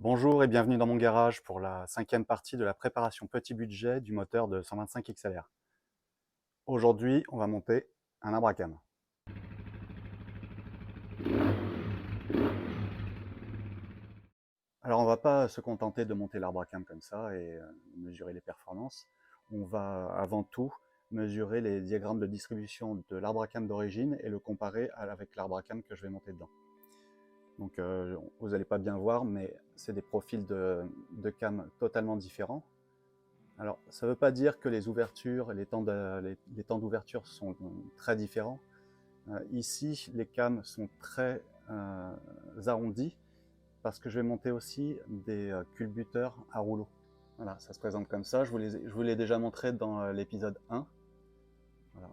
Bonjour et bienvenue dans mon garage pour la 5e partie de la préparation petit budget du moteur de 125 XLR. Aujourd'hui, on va monter un arbre à cam. Alors on va pas se contenter de monter l'arbre à cam comme ça et mesurer les performances. On va avant tout mesurer les diagrammes de distribution de l'arbre à cam d'origine et le comparer avec l'arbre à cam que je vais monter dedans. Donc vous n'allez pas bien voir, mais c'est des profils de cam totalement différents. Alors, ça ne veut pas dire que les ouvertures, les temps d'ouverture sont très différents. Ici, les cams sont très arrondis parce que je vais monter aussi des culbuteurs à rouleau. Voilà, ça se présente comme ça. Je vous l'ai déjà montré dans l'épisode 1. Voilà.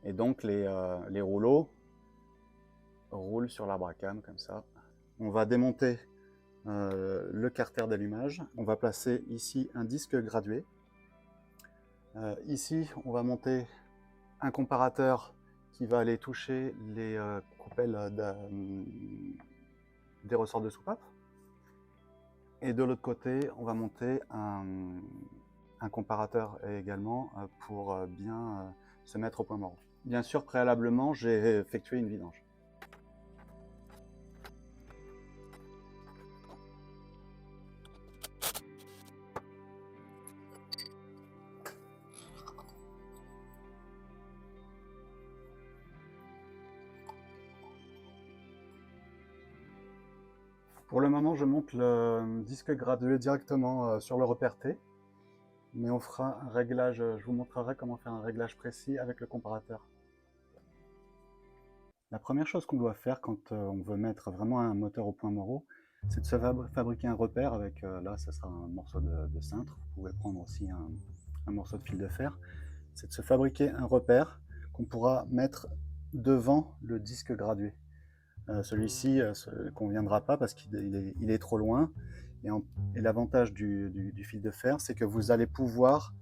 Et donc, les rouleaux roulent sur l'arbre à cam comme ça. On va démonter le carter d'allumage. On va placer ici un disque gradué. Ici, on va monter un comparateur qui va aller toucher les coupelles des ressorts de soupape. Et de l'autre côté, on va monter un comparateur également pour bien se mettre au point mort. Bien sûr, préalablement, j'ai effectué une vidange. Pour le moment, je monte le disque gradué directement sur le repère T, mais on fera un réglage, je vous montrerai comment faire un réglage précis avec le comparateur. La première chose qu'on doit faire quand on veut mettre vraiment un moteur au point Moreau, c'est de se fabriquer un repère avec, là ça sera un morceau de cintre, vous pouvez prendre aussi un morceau de fil de fer, c'est de se fabriquer un repère qu'on pourra mettre devant le disque gradué. Celui-ci ne conviendra pas parce qu'il est trop loin, et l'avantage du fil de fer, c'est que vous allez pouvoir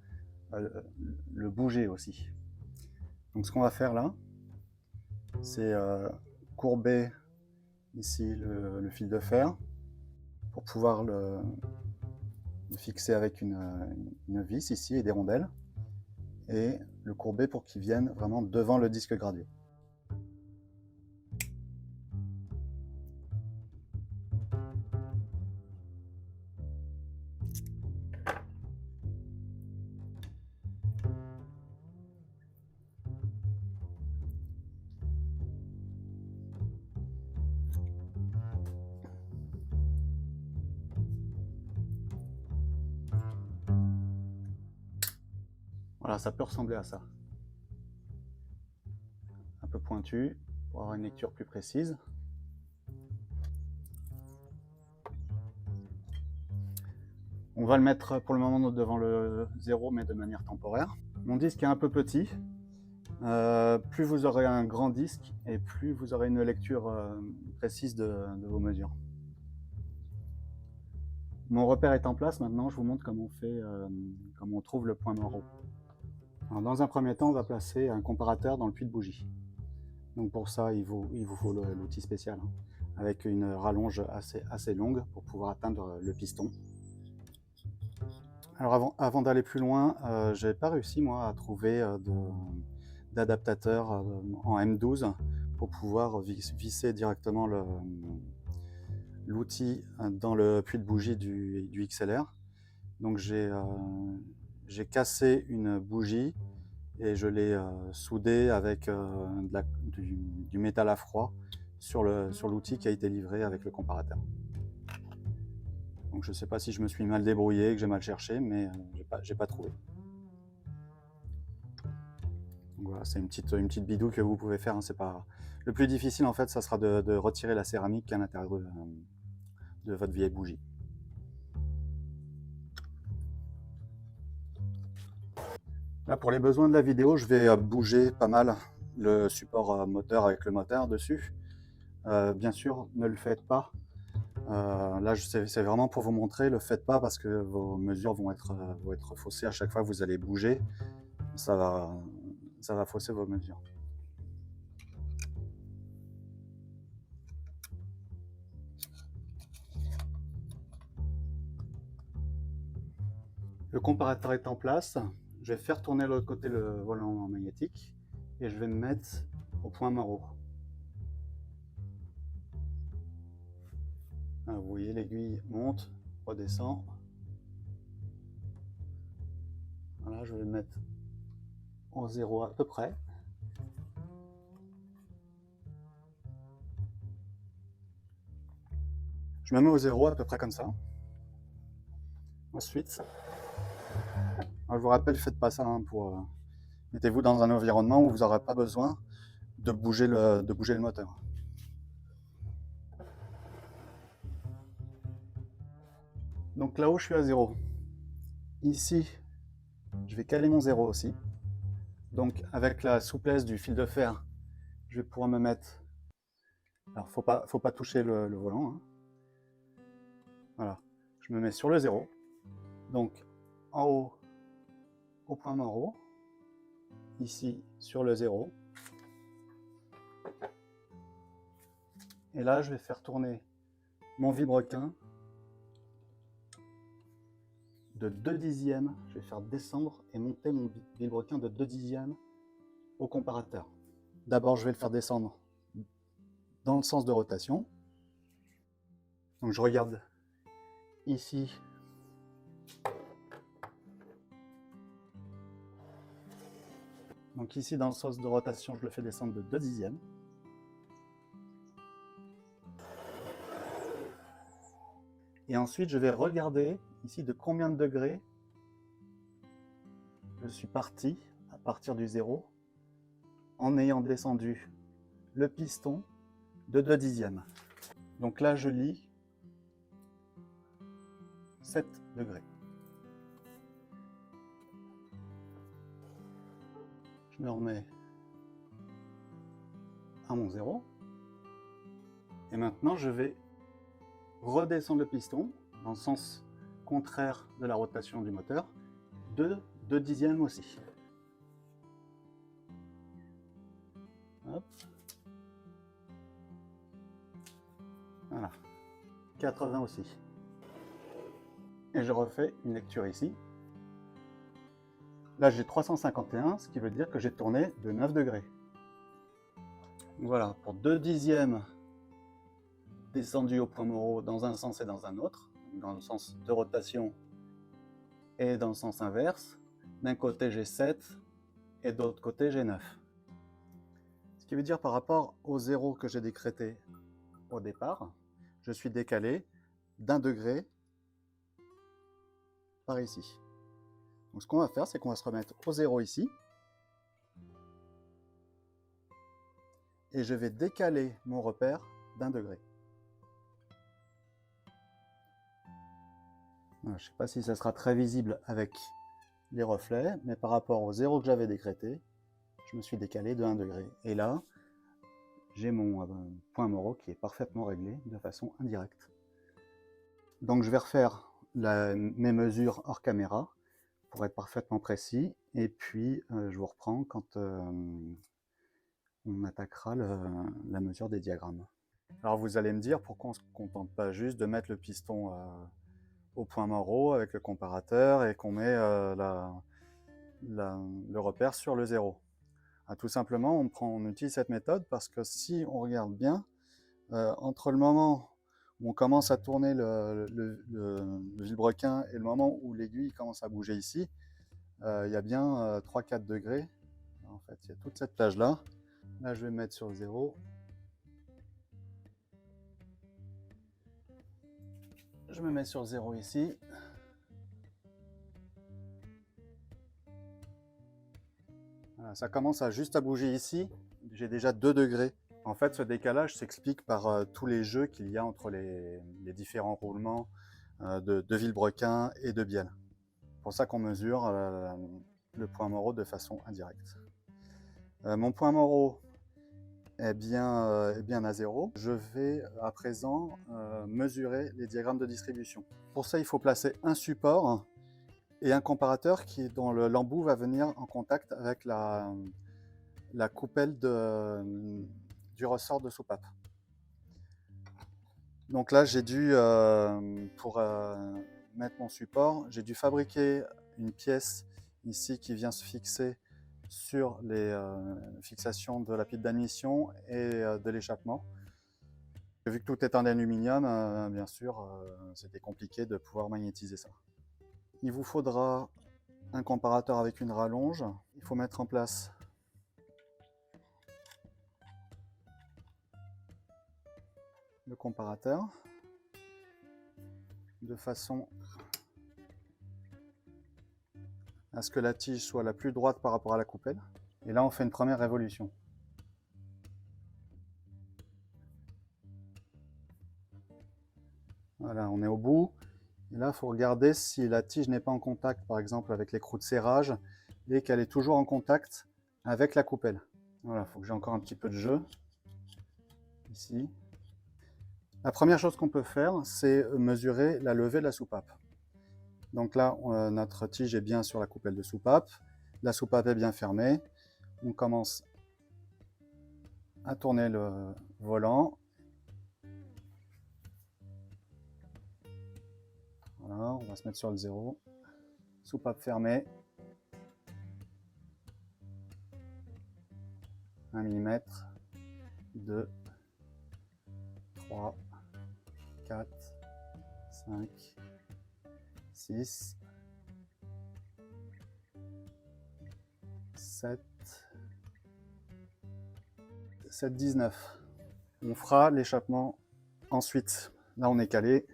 le bouger aussi. Donc ce qu'on va faire là, c'est courber ici le fil de fer pour pouvoir le fixer avec une vis ici et des rondelles, et le courber pour qu'il vienne vraiment devant le disque gradué. Voilà, ça peut ressembler à ça. Un peu pointu pour avoir une lecture plus précise. On va le mettre pour le moment devant le 0, mais de manière temporaire. Mon disque est un peu petit. Plus vous aurez un grand disque et plus vous aurez une lecture précise de vos mesures. Mon repère est en place. Maintenant, je vous montre comment comment on trouve le point Moreau. Alors, dans un premier temps, on va placer un comparateur dans le puits de bougie. Donc pour ça, il vous faut l'outil spécial, hein, avec une rallonge assez longue pour pouvoir atteindre le piston. Alors avant d'aller plus loin, je n'ai pas réussi moi à trouver d'adaptateur en M12 pour pouvoir visser directement l'outil dans le puits de bougie du XLR. Donc j'ai cassé une bougie et je l'ai soudée avec du métal à froid sur l'outil qui a été livré avec le comparateur. Donc je ne sais pas si je me suis mal débrouillé, que j'ai mal cherché, mais j'ai pas trouvé. Donc voilà, c'est une petite bidouille que vous pouvez faire, hein, c'est pas... Le plus difficile en fait, ça sera de retirer la céramique à l'intérieur de votre vieille bougie. Là, pour les besoins de la vidéo, je vais bouger pas mal le support moteur avec le moteur dessus. Bien sûr, ne le faites pas. Là, c'est vraiment pour vous montrer, ne le faites pas parce que vos mesures vont être faussées à chaque fois que vous allez bouger. Ça va fausser vos mesures. Le comparateur est en place. Je vais faire tourner de l'autre côté le volant magnétique et je vais me mettre au point Moreau. Vous voyez, l'aiguille monte, redescend. Voilà, je vais me mettre en 0 à peu près. Je me mets au 0 à peu près comme ça. Ensuite, je vous rappelle, faites pas ça mettez-vous dans un environnement où vous n'aurez pas besoin de bouger le moteur. Donc là-haut, je suis à 0. Ici, je vais caler mon 0 aussi. Donc avec la souplesse du fil de fer, je vais pouvoir me mettre... Alors, faut pas toucher le volant. Hein. Voilà. Je me mets sur le 0. Donc en haut, au point Moreau. Ici, sur le 0. Et là, je vais faire tourner mon vilebrequin de 2 dixièmes. Je vais faire descendre et monter mon vilebrequin de 2 dixièmes au comparateur. D'abord, je vais le faire descendre dans le sens de rotation. Donc je regarde ici. Donc ici, dans le sens de rotation, je le fais descendre de 2 dixièmes. Et ensuite, je vais regarder ici de combien de degrés je suis parti à partir du 0 en ayant descendu le piston de 2 dixièmes. Donc là, je lis 7 degrés. Je me remets à mon 0. Et maintenant, je vais redescendre le piston dans le sens contraire de la rotation du moteur de 2 dixièmes aussi. Hop. Voilà. 80 aussi. Et je refais une lecture ici. Là, j'ai 351, ce qui veut dire que j'ai tourné de 9 degrés. Voilà, pour 2 dixièmes descendu au point Moreau dans un sens et dans un autre, dans le sens de rotation et dans le sens inverse. D'un côté, j'ai 7 et de l'autre côté, j'ai 9. Ce qui veut dire par rapport au 0 que j'ai décrété au départ, je suis décalé d'1 degré par ici. Donc ce qu'on va faire, c'est qu'on va se remettre au 0 ici. Et je vais décaler mon repère d'1 degré. Je ne sais pas si ça sera très visible avec les reflets, mais par rapport au 0 que j'avais décrété, je me suis décalé de 1 degré. Et là, j'ai mon point Moreau qui est parfaitement réglé de façon indirecte. Donc je vais refaire mes mesures hors caméra pour être parfaitement précis, et puis je vous reprends quand on attaquera la mesure des diagrammes. Alors vous allez me dire pourquoi on ne se contente pas juste de mettre le piston au point Moreau avec le comparateur et qu'on met le repère sur le 0. Tout simplement, on utilise cette méthode parce que si on regarde bien, entre le moment où on commence à tourner le vilebrequin et le moment où l'aiguille commence à bouger ici, il y a bien 3-4 degrés. En fait, il y a toute cette plage-là. Là, je vais me mettre sur le 0. Je me mets sur 0 ici. Voilà, ça commence à juste à bouger ici. J'ai déjà 2 degrés. En fait, ce décalage s'explique par tous les jeux qu'il y a entre les différents roulements de vilebrequin et de bielle. C'est pour ça qu'on mesure le point Moreau de façon indirecte. Mon point Moreau est bien à 0. Je vais à présent mesurer les diagrammes de distribution. Pour ça, il faut placer un support et un comparateur dont l'embout va venir en contact avec la coupelle du ressort de soupape. Donc là, j'ai dû, pour mettre mon support, j'ai dû fabriquer une pièce ici qui vient se fixer sur les fixations de la pile d'admission et de l'échappement. Vu que tout est en aluminium, bien sûr, c'était compliqué de pouvoir magnétiser ça. Il vous faudra un comparateur avec une rallonge. Il faut mettre en place le comparateur de façon à ce que la tige soit la plus droite par rapport à la coupelle. Et là, on fait une première révolution. Voilà, on est au bout. Et là, il faut regarder si la tige n'est pas en contact, par exemple, avec l'écrou de serrage et qu'elle est toujours en contact avec la coupelle. Voilà, il faut que j'ai encore un petit peu de jeu ici. La première chose qu'on peut faire, c'est mesurer la levée de la soupape. Donc là, notre tige est bien sur la coupelle de soupape. La soupape est bien fermée. On commence à tourner le volant. Voilà, on va se mettre sur le 0. Soupape fermée. 1 mm. 2, 3, 4, 5, 6, 7, 7, 19. On fera l'échappement ensuite. Là, on est calé.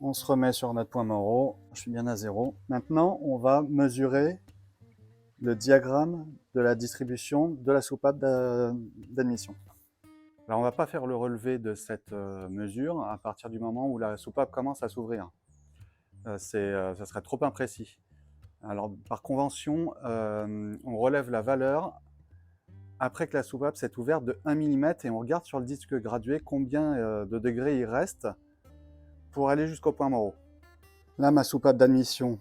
On se remet sur notre point Moreau. Je suis bien à 0. Maintenant, on va mesurer le diagramme de la distribution de la soupape d'admission. Alors, on ne va pas faire le relevé de cette mesure à partir du moment où la soupape commence à s'ouvrir. Ça serait trop imprécis. Alors, par convention, on relève la valeur après que la soupape s'est ouverte de 1 mm et on regarde sur le disque gradué combien de degrés il reste pour aller jusqu'au point Moreau. Là, ma soupape d'admission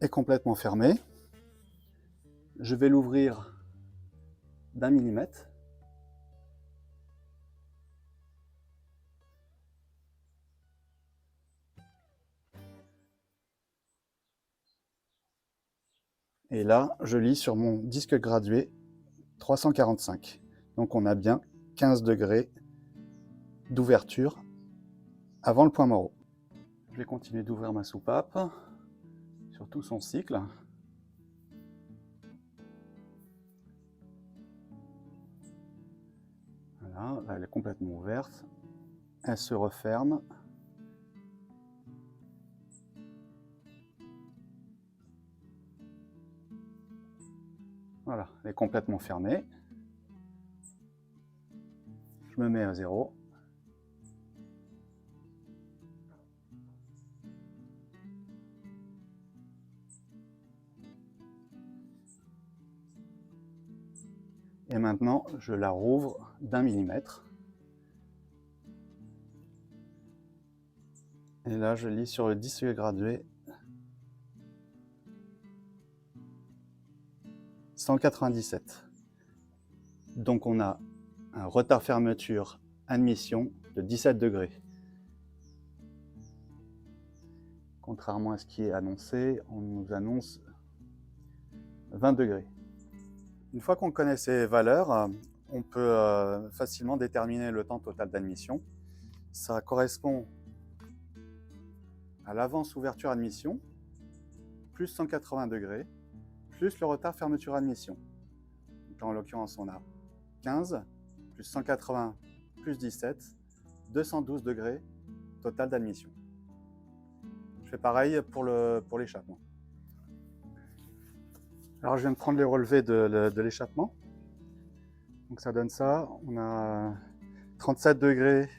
est complètement fermée. Je vais l'ouvrir d'1 mm. Et là, je lis sur mon disque gradué 345. Donc on a bien 15 degrés d'ouverture avant le point Moreau. Je vais continuer d'ouvrir ma soupape sur tout son cycle. Voilà, là elle est complètement ouverte. Elle se referme. Voilà, elle est complètement fermée. Je me mets à 0. Et maintenant, je la rouvre d'1 mm. Et là, je lis sur le disque gradué 197. Donc on a un retard fermeture admission de 17 degrés. Contrairement à ce qui est annoncé, on nous annonce 20 degrés. Une fois qu'on connaît ces valeurs, on peut facilement déterminer le temps total d'admission. Ça correspond à l'avance ouverture admission, plus 180 degrés, plus le retard fermeture admission. Donc en l'occurrence, on a 15, plus 180, plus 17, 212 degrés total d'admission. Je fais pareil pour l'échappement. Alors je viens de prendre les relevés de l'échappement. Donc ça donne ça. On a 37 degrés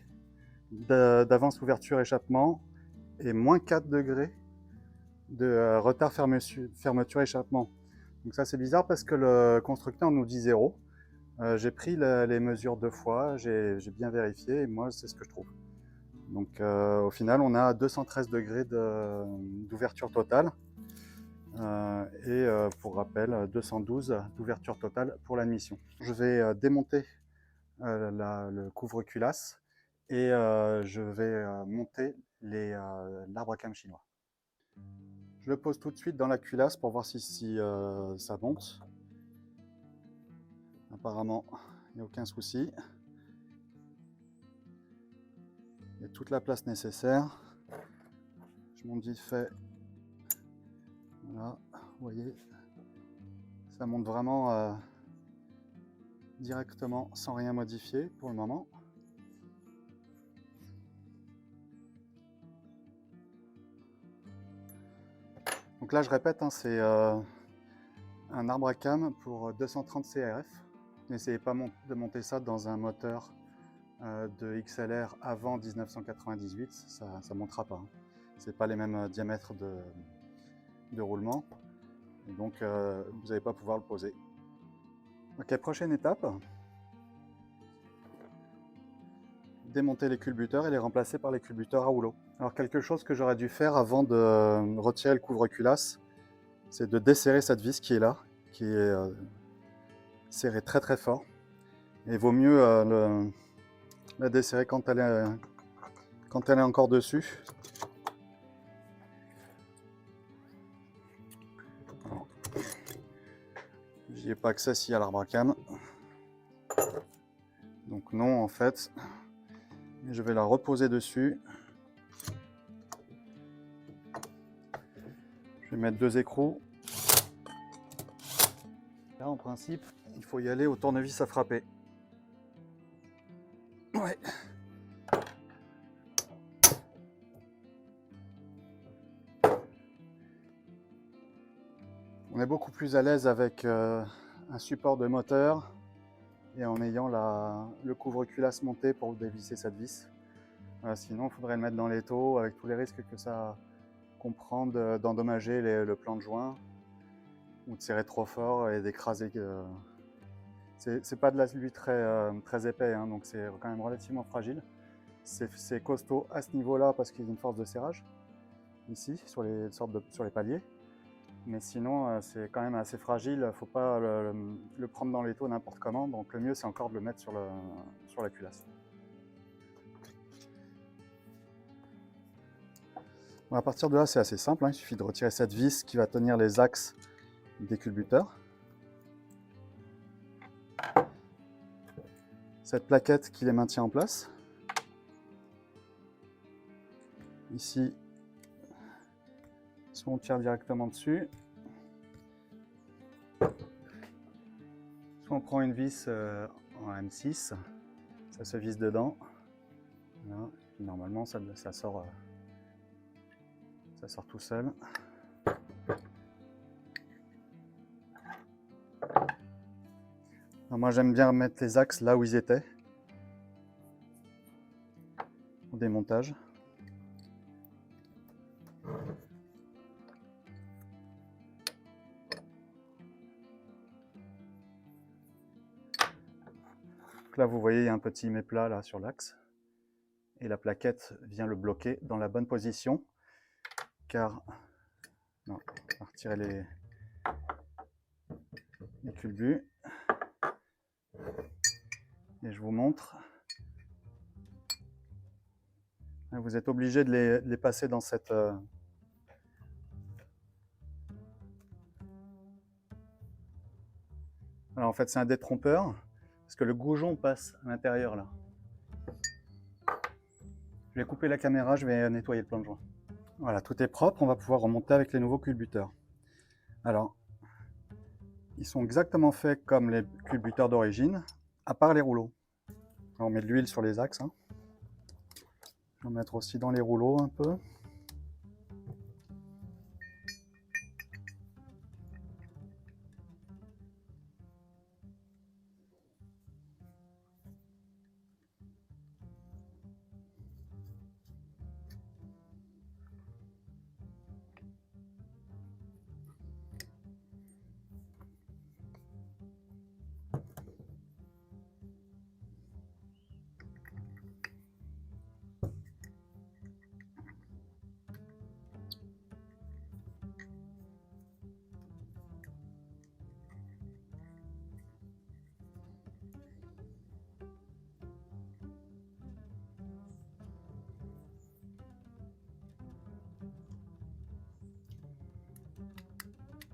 d'avance ouverture échappement et moins 4 degrés de retard fermeture échappement. Donc ça c'est bizarre parce que le constructeur nous dit 0. J'ai pris les mesures 2 fois, j'ai bien vérifié et moi c'est ce que je trouve. Donc au final on a 213 degrés d'ouverture totale. Pour rappel, 212 d'ouverture totale pour l'admission. Je vais démonter le couvre-culasse et je vais monter l'arbre à cam chinois. Je le pose tout de suite dans la culasse pour voir si ça monte. Apparemment, il n'y a aucun souci. Il y a toute la place nécessaire. Je monte vite fait. Voilà, vous voyez, ça monte vraiment directement sans rien modifier pour le moment. Donc là, je répète, hein, c'est un arbre à cames pour 230 CRF. N'essayez pas de monter ça dans un moteur de XLR avant 1998, ça ne montera pas. Hein. C'est pas les mêmes diamètres de roulement, et donc vous n'allez pas pouvoir le poser. Ok, prochaine étape. Démonter les culbuteurs et les remplacer par les culbuteurs à rouleau. Alors quelque chose que j'aurais dû faire avant de retirer le couvre-culasse, c'est de desserrer cette vis qui est là, qui est serrée très très fort. Et il vaut mieux la desserrer quand elle est encore dessus. J'y ai pas accès s'il y a l'arbre à cames. Donc non en fait. Je vais la reposer dessus. Je vais mettre 2 écrous. Là en principe, il faut y aller au tournevis à frapper. Ouais. On est beaucoup plus à l'aise avec un support de moteur et en ayant le couvre-culasse monté pour dévisser cette vis. Sinon, il faudrait le mettre dans l'étau avec tous les risques que ça comprend d'endommager le plan de joint ou de serrer trop fort et d'écraser. C'est pas de l'acier très épais, hein, donc c'est quand même relativement fragile. C'est costaud à ce niveau-là parce qu'il y a une force de serrage ici sur les paliers. Mais sinon, c'est quand même assez fragile, il ne faut pas le prendre dans l'étau n'importe comment, donc le mieux c'est encore de le mettre sur la culasse. Bon, à partir de là, c'est assez simple, hein, il suffit de retirer cette vis qui va tenir les axes des culbuteurs. Cette plaquette qui les maintient en place. Ici, soit on tire directement dessus, soit on prend une vis en M6, ça se visse dedans. Voilà. Puis normalement, ça sort tout seul. Alors moi, j'aime bien mettre les axes là où ils étaient, au démontage. Donc là, vous voyez, il y a un petit méplat là sur l'axe. Et la plaquette vient le bloquer dans la bonne position. Car, non, on va retirer les culbus. Et je vous montre. Vous êtes obligé de les passer dans cette... Alors en fait, c'est un détrompeur. Parce que le goujon passe à l'intérieur là. Je vais couper la caméra, je vais nettoyer le plan de joint. Voilà, tout est propre, on va pouvoir remonter avec les nouveaux culbuteurs. Alors, ils sont exactement faits comme les culbuteurs d'origine, à part les rouleaux. Alors, on met de l'huile sur les axes. Hein. Je vais en mettre aussi dans les rouleaux un peu.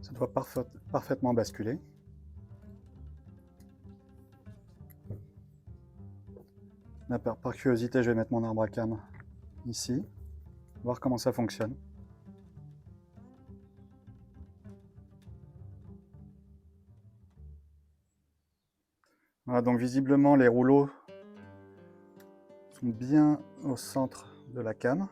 Ça doit parfaitement basculer. Là, par curiosité, je vais mettre mon arbre à cam ici, voir comment ça fonctionne. Voilà, donc visiblement les rouleaux sont bien au centre de la cam.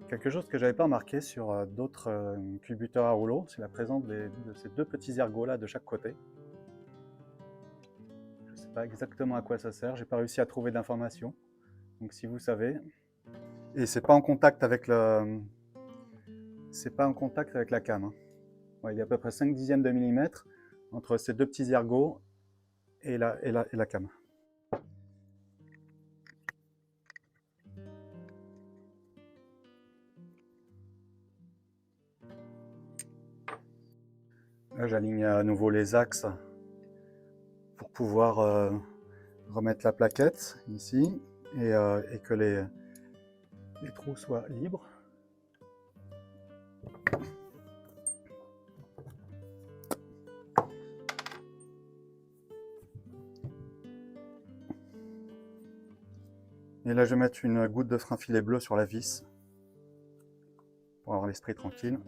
Quelque chose que je n'avais pas remarqué sur d'autres culbuteurs à rouleaux, c'est la présence de ces deux petits ergots là de chaque côté. Je ne sais pas exactement à quoi ça sert, j'ai pas réussi à trouver d'informations. Donc si vous savez, et c'est pas en contact avec la cam. Hein. Ouais, il y a à peu près 5/10 de millimètre entre ces deux petits ergots et la cam. Là, j'aligne à nouveau les axes pour pouvoir remettre la plaquette ici et que les trous soient libres. Et là, je vais mettre une goutte de frein filet bleu sur la vis pour avoir l'esprit tranquille.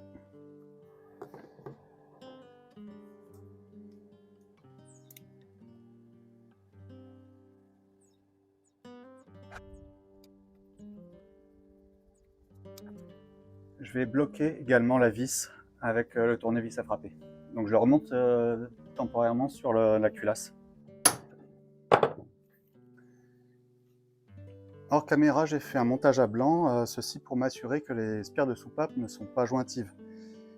Je vais bloquer également la vis avec le tournevis à frapper. Donc je remonte temporairement sur la culasse. Hors caméra, j'ai fait un montage à blanc, ceci pour m'assurer que les spires de soupape ne sont pas jointives.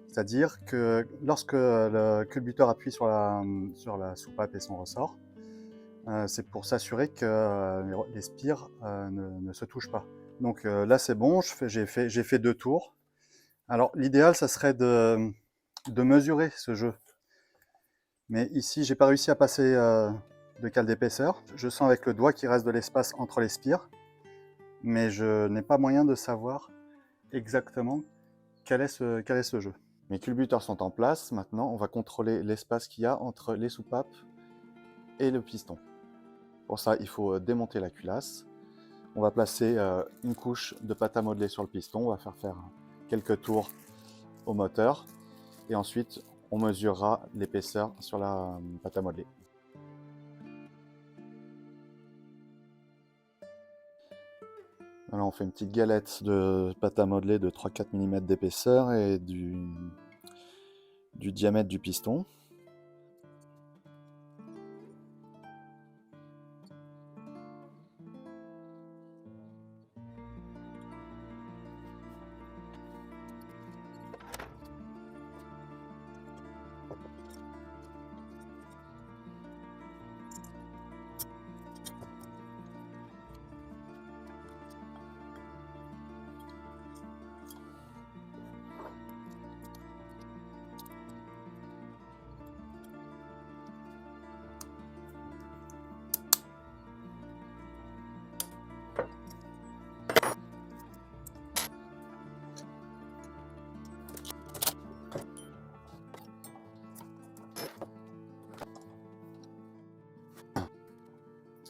C'est-à-dire que lorsque le culbuteur appuie sur la soupape et son ressort, c'est pour s'assurer que les spires ne se touchent pas. Donc là c'est bon, j'ai fait 2 tours. Alors l'idéal, ça serait de mesurer ce jeu. Mais ici, j'ai pas réussi à passer de cale d'épaisseur. Je sens avec le doigt qu'il reste de l'espace entre les spires, mais je n'ai pas moyen de savoir exactement quel est ce jeu. Mes culbuteurs sont en place. Maintenant, on va contrôler l'espace qu'il y a entre les soupapes et le piston. Pour ça, il faut démonter la culasse. On va placer une couche de pâte à modeler sur le piston. On va faire quelques tours au moteur. Et ensuite, on mesurera l'épaisseur sur la pâte à modeler. Alors on fait une petite galette de pâte à modeler de 3-4 mm d'épaisseur et du diamètre du piston.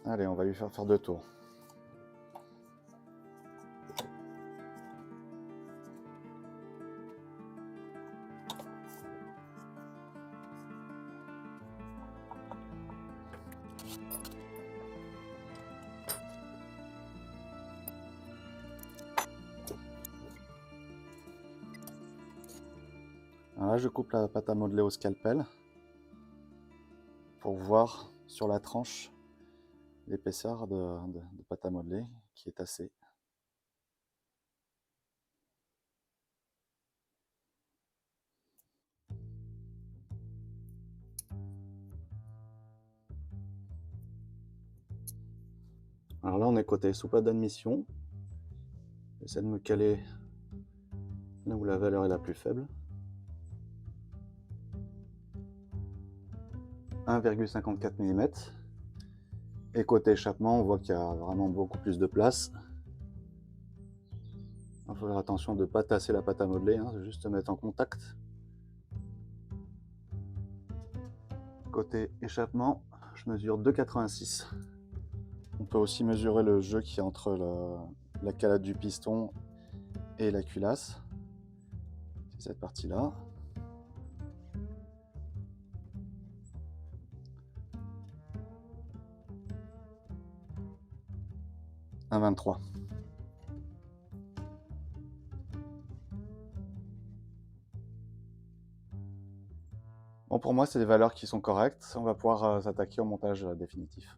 Allez, on va lui faire 2 tours. Alors là, je coupe la pâte à modeler au scalpel pour voir sur la tranche l'épaisseur de pâte à modeler qui est assez. Alors là, on est côté soupape d'admission. J'essaie de me caler là où la valeur est la plus faible. 1,54 mm. Et côté échappement, on voit qu'il y a vraiment beaucoup plus de place. Il faut faire attention de ne pas tasser la pâte à modeler, hein, juste mettre en contact côté échappement, je mesure 2,86. On peut aussi mesurer le jeu qui est entre la calade du piston et la culasse. C'est cette partie-là. Un 23. Bon, pour moi, c'est des valeurs qui sont correctes. On va pouvoir s'attaquer au montage définitif.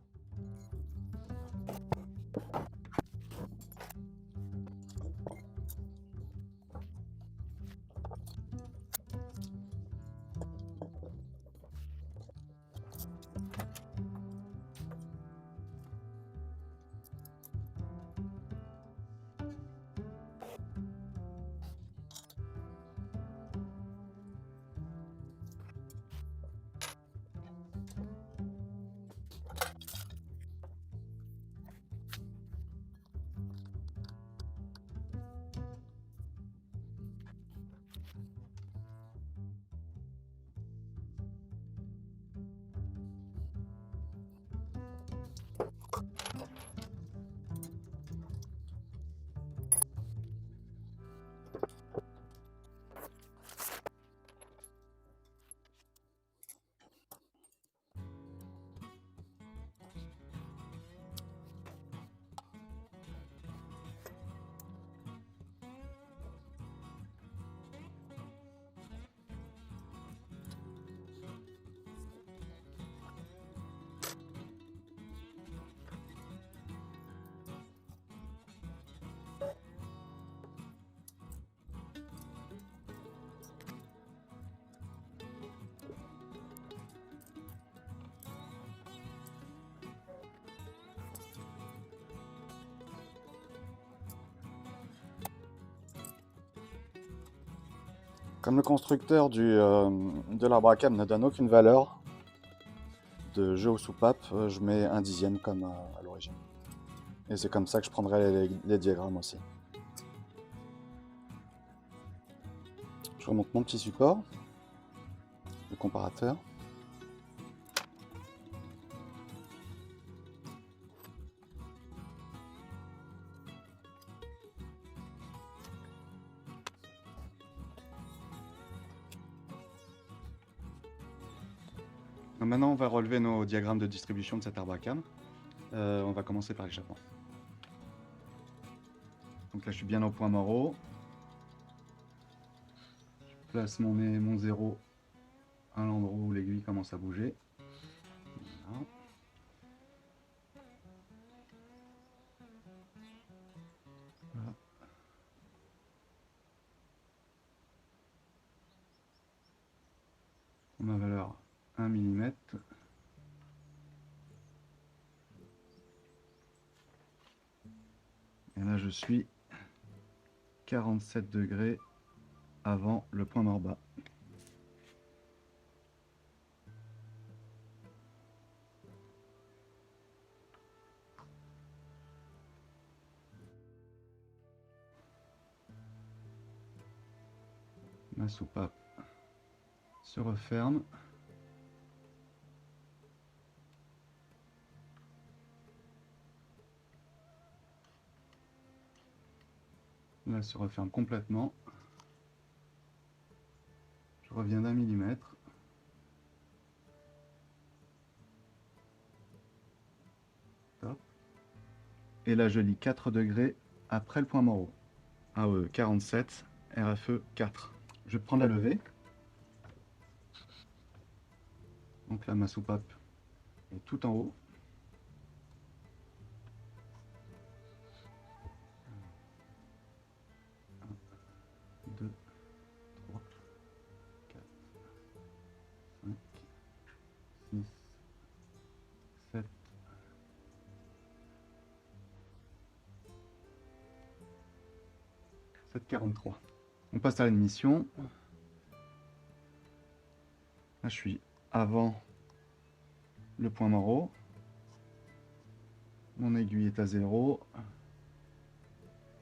Comme le constructeur de l'arbre à cam ne donne aucune valeur de jeu aux soupapes, je mets un dixième comme à l'origine. Et c'est comme ça que je prendrai les diagrammes aussi. Je remonte mon petit support, le comparateur. Donc maintenant, on va relever nos diagrammes de distribution de cet arbre à cam. On va commencer par l'échappement. Donc là, je suis bien au point mort. Je place mon 0 à l'endroit où l'aiguille commence à bouger. Voilà. Voilà. Ma valeur 1 mm. Et là, je suis 47 degrés avant le point mort bas. Ma soupape se referme. Là, elle se referme complètement. Je reviens d'1 millimètre. Top. Et là, je lis 4 degrés après le point mort. AE 47, RFE 4. Je vais prendre la levée. Donc là, ma soupape est tout en haut. Un, 2, 3, 4, 5, 6, 7, 7,43. On passe à l'admission. Là, je suis avant le point mort. Mon aiguille est à 0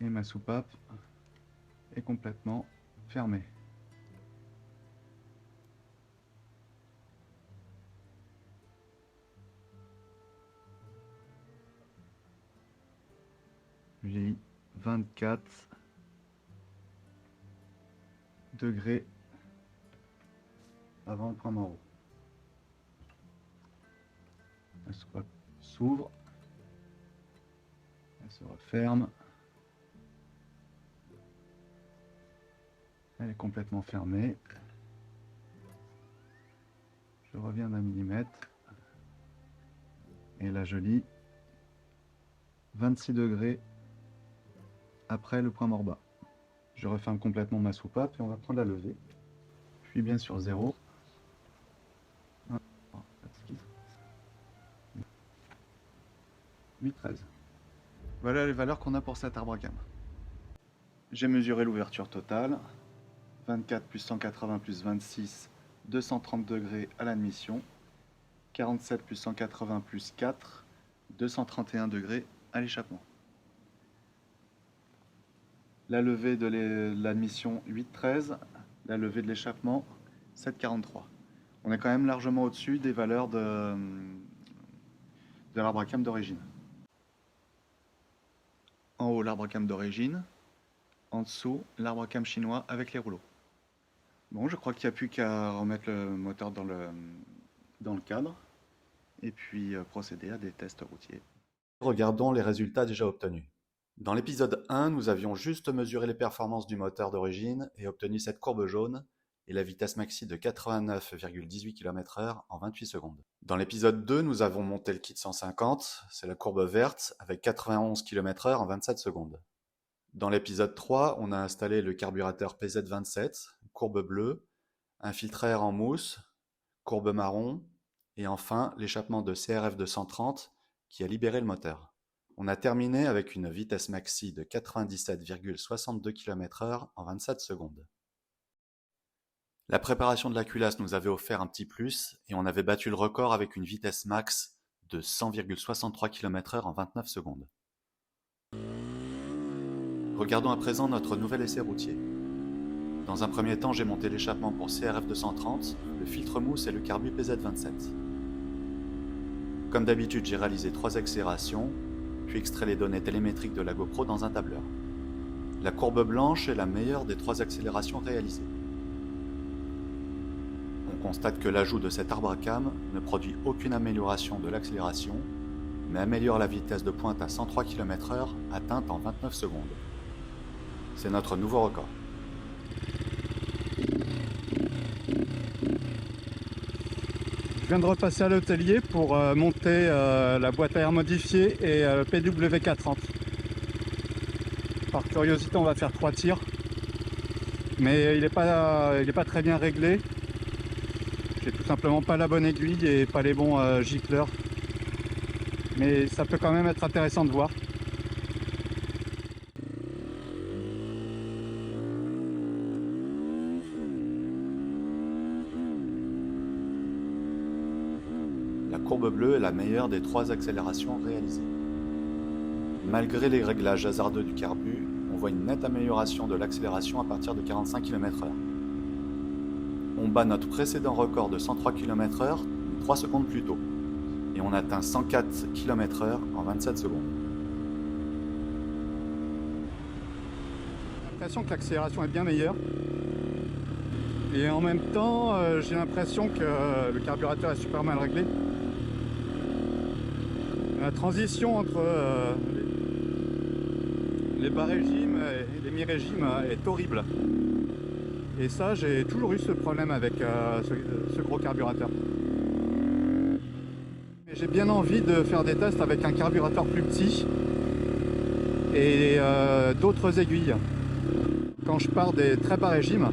et ma soupape est complètement fermée. J'ai mis 24 degrés avant le point mort. Elle s'ouvre, elle se referme, elle est complètement fermée. Je reviens d'un millimètre et là je lis 26 degrés après le point mort bas. Je referme complètement ma soupape et on va prendre la levée. Je suis bien sur 0. 8,13. Voilà les valeurs qu'on a pour cet arbre à cam. J'ai mesuré l'ouverture totale. 24 plus 180 plus 26, 230 degrés à l'admission. 47 plus 180 plus 4, 231 degrés à l'échappement. La levée de l'admission 8,13, la levée de l'échappement 7,43. On est quand même largement au-dessus des valeurs de l'arbre à cam d'origine. En haut, l'arbre à cam d'origine. En dessous, l'arbre à cam chinois avec les rouleaux. Bon, je crois qu'il n'y a plus qu'à remettre le moteur dans le cadre et puis procéder à des tests routiers. Regardons les résultats déjà obtenus. Dans l'épisode 1, nous avions juste mesuré les performances du moteur d'origine et obtenu cette courbe jaune et la vitesse maxi de 89,18 km/h en 28 secondes. Dans l'épisode 2, nous avons monté le kit 150, c'est la courbe verte, avec 91 km/h en 27 secondes. Dans l'épisode 3, on a installé le carburateur PZ27, courbe bleue, un filtre à air en mousse, courbe marron, et enfin l'échappement de CRF 230 qui a libéré le moteur. On a terminé avec une vitesse maxi de 97,62 km/h en 27 secondes. La préparation de la culasse nous avait offert un petit plus et on avait battu le record avec une vitesse max de 100,63 km/h en 29 secondes. Regardons à présent notre nouvel essai routier. Dans un premier temps, j'ai monté l'échappement pour CRF 230, le filtre mousse et le carbu PZ27. Comme d'habitude, j'ai réalisé 3 accélérations, puis extrait les données télémétriques de la GoPro dans un tableur. La courbe blanche est la meilleure des 3 accélérations réalisées. On constate que l'ajout de cet arbre à cam ne produit aucune amélioration de l'accélération, mais améliore la vitesse de pointe à 103 km/h atteinte en 29 secondes. C'est notre nouveau record. Je viens de repasser à l'hôtelier pour monter la boîte à air modifiée et le PW430. Par curiosité, on va faire 3 tirs, mais il n'est pas très bien réglé. J'ai tout simplement pas la bonne aiguille et pas les bons gicleurs, mais ça peut quand même être intéressant de voir. La courbe bleue est la meilleure des 3 accélérations réalisées. Malgré les réglages hasardeux du carbu, on voit une nette amélioration de l'accélération à partir de 45 km/h. On bat notre précédent record de 103 km/h 3 secondes plus tôt, et on atteint 104 km/h en 27 secondes. J'ai l'impression que l'accélération est bien meilleure, et en même temps, j'ai l'impression que le carburateur est super mal réglé. La transition entre les bas régimes et les mi-régimes est horrible. Et ça, j'ai toujours eu ce problème avec ce gros carburateur. Mais j'ai bien envie de faire des tests avec un carburateur plus petit et d'autres aiguilles. Quand je pars des très bas régimes,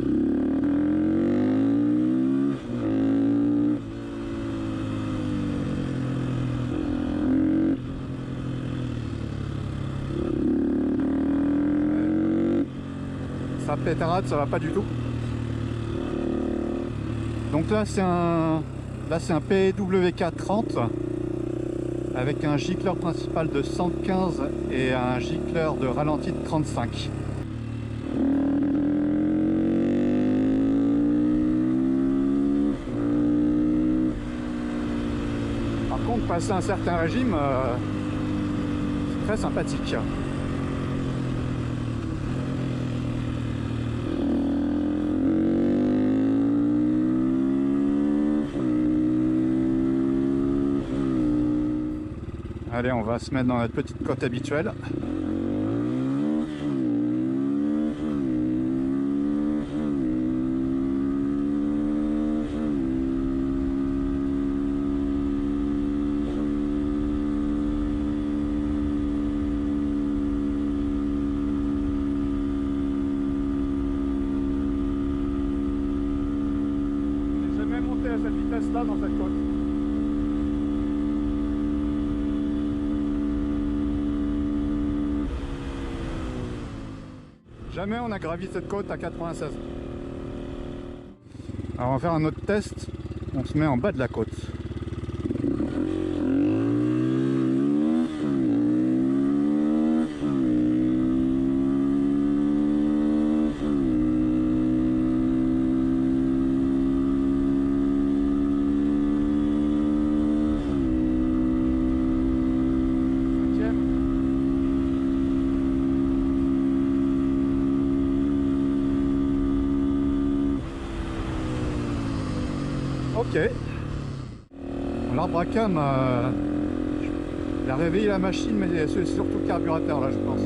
ça pétarade, ça va pas du tout. Donc là c'est un PW430 avec un gicleur principal de 115 et un gicleur de ralenti de 35. Par contre, passer un certain régime, c'est très sympathique. Allez, on va se mettre dans notre petite côte habituelle. J'ai jamais monté à cette vitesse-là dans cette côte. Jamais on a gravi cette côte à 96. Alors on va faire un autre test. On se met en bas de la côte. Ok. L'arbre à cam, il a réveillé la machine, mais c'est surtout le carburateur là, je pense.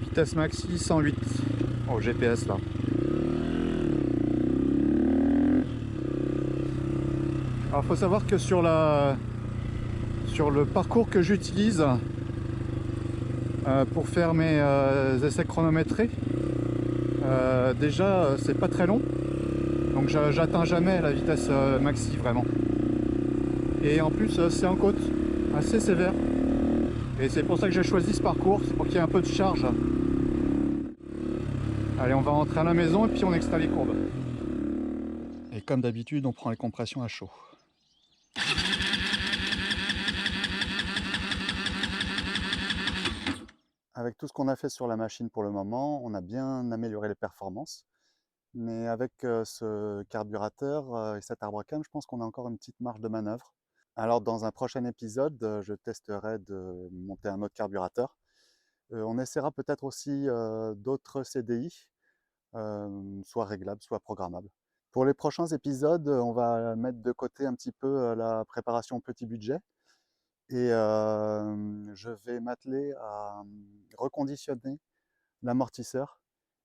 Vitesse maxi 108 au GPS là. Alors faut savoir que sur le parcours que j'utilise pour faire mes essais chronométrés, déjà c'est pas très long, donc j'atteins jamais la vitesse maxi vraiment. Et en plus c'est en côte, assez sévère, et c'est pour ça que j'ai choisi ce parcours, c'est pour qu'il y ait un peu de charge. Allez, on va rentrer à la maison et puis on extrait les courbes. Et comme d'habitude, on prend les compressions à chaud. Avec tout ce qu'on a fait sur la machine pour le moment, on a bien amélioré les performances. Mais avec ce carburateur et cet arbre à cam, je pense qu'on a encore une petite marge de manœuvre. Alors dans un prochain épisode, je testerai de monter un autre carburateur. On essaiera peut-être aussi d'autres CDI, soit réglables, soit programmables. Pour les prochains épisodes, on va mettre de côté un petit peu la préparation petit budget. Et je vais m'atteler à reconditionner l'amortisseur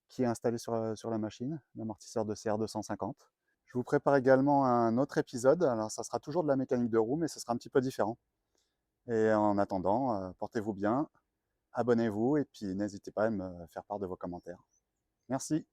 qui est installé sur la machine, l'amortisseur de CR250. Je vous prépare également un autre épisode, alors ça sera toujours de la mécanique de roue, mais ce sera un petit peu différent. Et en attendant, portez-vous bien, abonnez-vous et puis n'hésitez pas à me faire part de vos commentaires. Merci.